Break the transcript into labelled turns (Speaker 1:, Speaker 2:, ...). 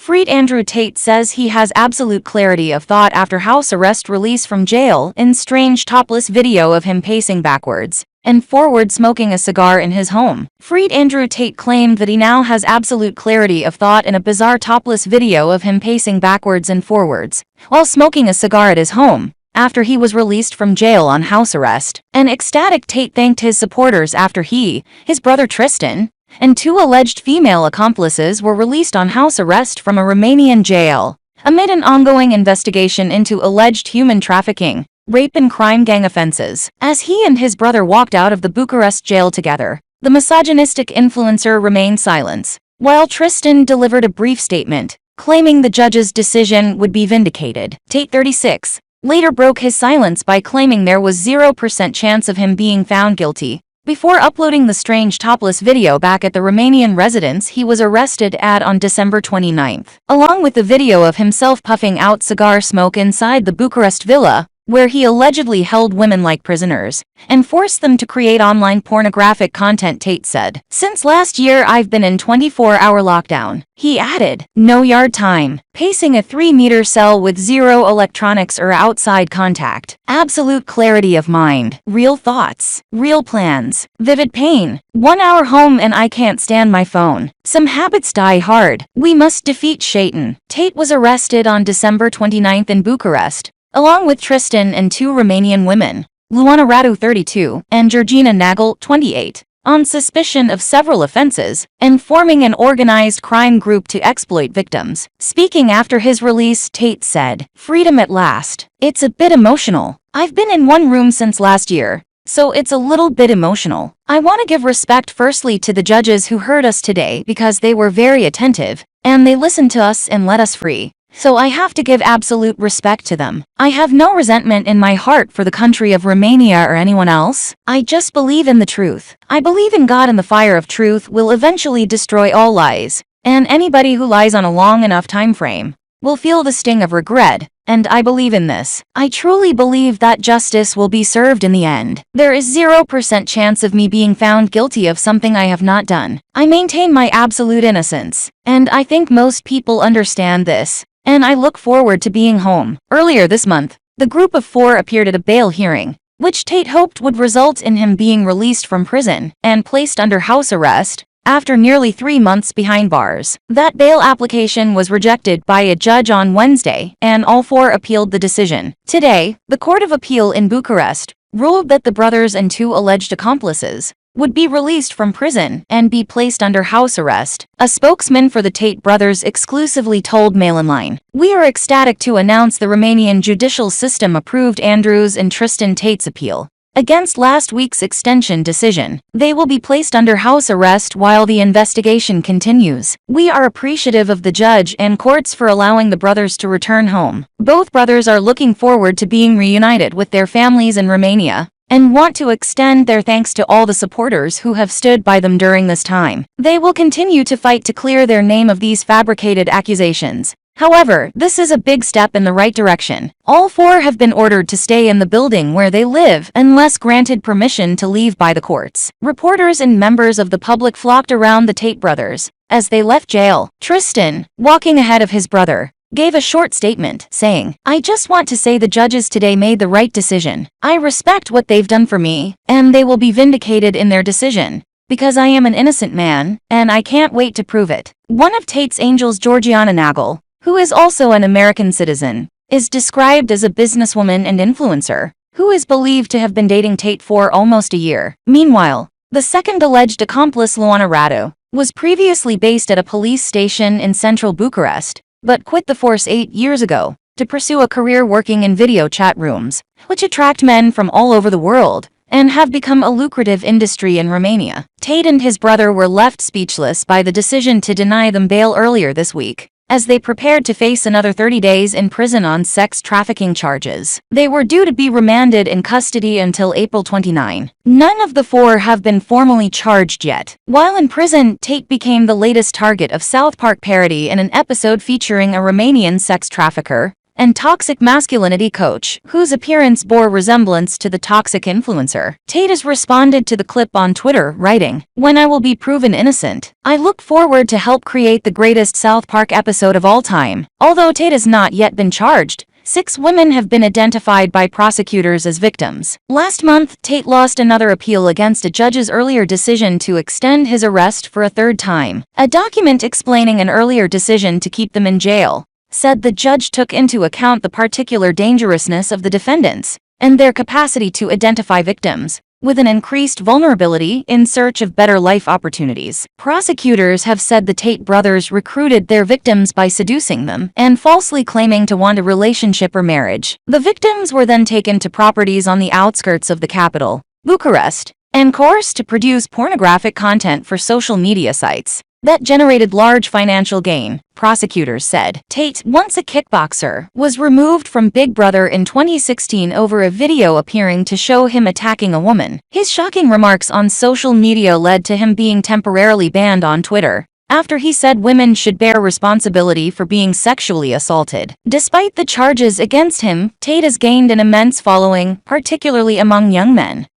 Speaker 1: Freed Andrew Tate says he has absolute clarity of thought after house arrest release from jail in strange topless video of him pacing backwards and forward smoking a cigar in his home. Freed Andrew Tate claimed that he now has absolute clarity of thought in a bizarre topless video of him pacing backwards and forwards while smoking a cigar at his home after he was released from jail on house arrest. An ecstatic Tate thanked his supporters after he, his brother Tristan, and 2 alleged female accomplices were released on house arrest from a Romanian jail amid an ongoing investigation into alleged human trafficking, rape and crime gang offenses. As he and his brother walked out of the Bucharest jail together, the misogynistic influencer remained silent, while Tristan delivered a brief statement, claiming the judge's decision would be vindicated. Tate, 36, later broke his silence by claiming there was 0% chance of him being found guilty, before uploading the strange topless video back at the Romanian residence he was arrested at on December 29, along with the video of himself puffing out cigar smoke inside the Bucharest villa, where he allegedly held women like prisoners and forced them to create online pornographic content. Tate said, "Since last year I've been in 24-hour lockdown." He added, "No yard time, pacing a 3-meter cell with 0 electronics or outside contact, absolute clarity of mind, real thoughts, real plans, vivid pain, 1 hour home and I can't stand my phone. Some habits die hard. We must defeat Satan." Tate was arrested on December 29 in Bucharest, along with Tristan and 2 Romanian women, Luana Radu, 32, and Georgina Nagel, 28, on suspicion of several offenses and forming an organized crime group to exploit victims. Speaking after his release, Tate said, "Freedom at last. It's a bit emotional. I've been in one room since last year, so it's a little bit emotional. I want to give respect firstly to the judges who heard us today because they were very attentive, and they listened to us and let us free. So I have to give absolute respect to them. I have no resentment in my heart for the country of Romania or anyone else. I just believe in the truth. I believe in God, and the fire of truth will eventually destroy all lies, and anybody who lies on a long enough time frame will feel the sting of regret, and I believe in this. I truly believe that justice will be served in the end. There is 0% chance of me being found guilty of something I have not done. I maintain my absolute innocence, and I think most people understand this. And I look forward to being home." Earlier this month, the group of 4 appeared at a bail hearing, which Tate hoped would result in him being released from prison and placed under house arrest after nearly 3 months behind bars. That bail application was rejected by a judge on Wednesday, and all 4 appealed the decision. Today, the Court of Appeal in Bucharest ruled that the brothers and 2 alleged accomplices would be released from prison and be placed under house arrest. A spokesman for the Tate brothers exclusively told Mail Online, "We are ecstatic to announce the Romanian judicial system approved Andrew's and Tristan Tate's appeal against last week's extension decision. They will be placed under house arrest while the investigation continues. We are appreciative of the judge and courts for allowing the brothers to return home. Both brothers are looking forward to being reunited with their families in Romania and want to extend their thanks to all the supporters who have stood by them during this time. They will continue to fight to clear their name of these fabricated accusations. However, this is a big step in the right direction. All 4 have been ordered to stay in the building where they live unless granted permission to leave by the courts." Reporters and members of the public flocked around the Tate brothers as they left jail. Tristan, walking ahead of his brother, gave a short statement, saying, "I just want to say the judges today made the right decision. I respect what they've done for me, and they will be vindicated in their decision, because I am an innocent man, and I can't wait to prove it." One of Tate's angels, Georgina Nagel, who is also an American citizen, is described as a businesswoman and influencer, who is believed to have been dating Tate for almost a year. Meanwhile, the second alleged accomplice, Luana Radu, was previously based at a police station in central Bucharest, but quit the force 8 years ago to pursue a career working in video chat rooms, which attract men from all over the world and have become a lucrative industry in Romania. Tate and his brother were left speechless by the decision to deny them bail earlier this week, as they prepared to face another 30 days in prison on sex trafficking charges. They were due to be remanded in custody until April 29. None of the 4 have been formally charged yet. While in prison, Tate became the latest target of South Park parody in an episode featuring a Romanian sex trafficker and toxic masculinity coach, whose appearance bore resemblance to the toxic influencer. Tate has responded to the clip on Twitter, writing, "When I will be proven innocent, I look forward to help create the greatest South Park episode of all time." Although Tate has not yet been charged, 6 women have been identified by prosecutors as victims. Last month, Tate lost another appeal against a judge's earlier decision to extend his arrest for a third time. A document explaining an earlier decision to keep them in jail said the judge took into account the particular dangerousness of the defendants and their capacity to identify victims with an increased vulnerability in search of better life opportunities. Prosecutors have said the Tate brothers recruited their victims by seducing them and falsely claiming to want a relationship or marriage. The victims were then taken to properties on the outskirts of the capital, Bucharest, and coerced to produce pornographic content for social media sites that generated large financial gain, prosecutors said. Tate, once a kickboxer, was removed from Big Brother in 2016 over a video appearing to show him attacking a woman. His shocking remarks on social media led to him being temporarily banned on Twitter, after he said women should bear responsibility for being sexually assaulted. Despite the charges against him, Tate has gained an immense following, particularly among young men.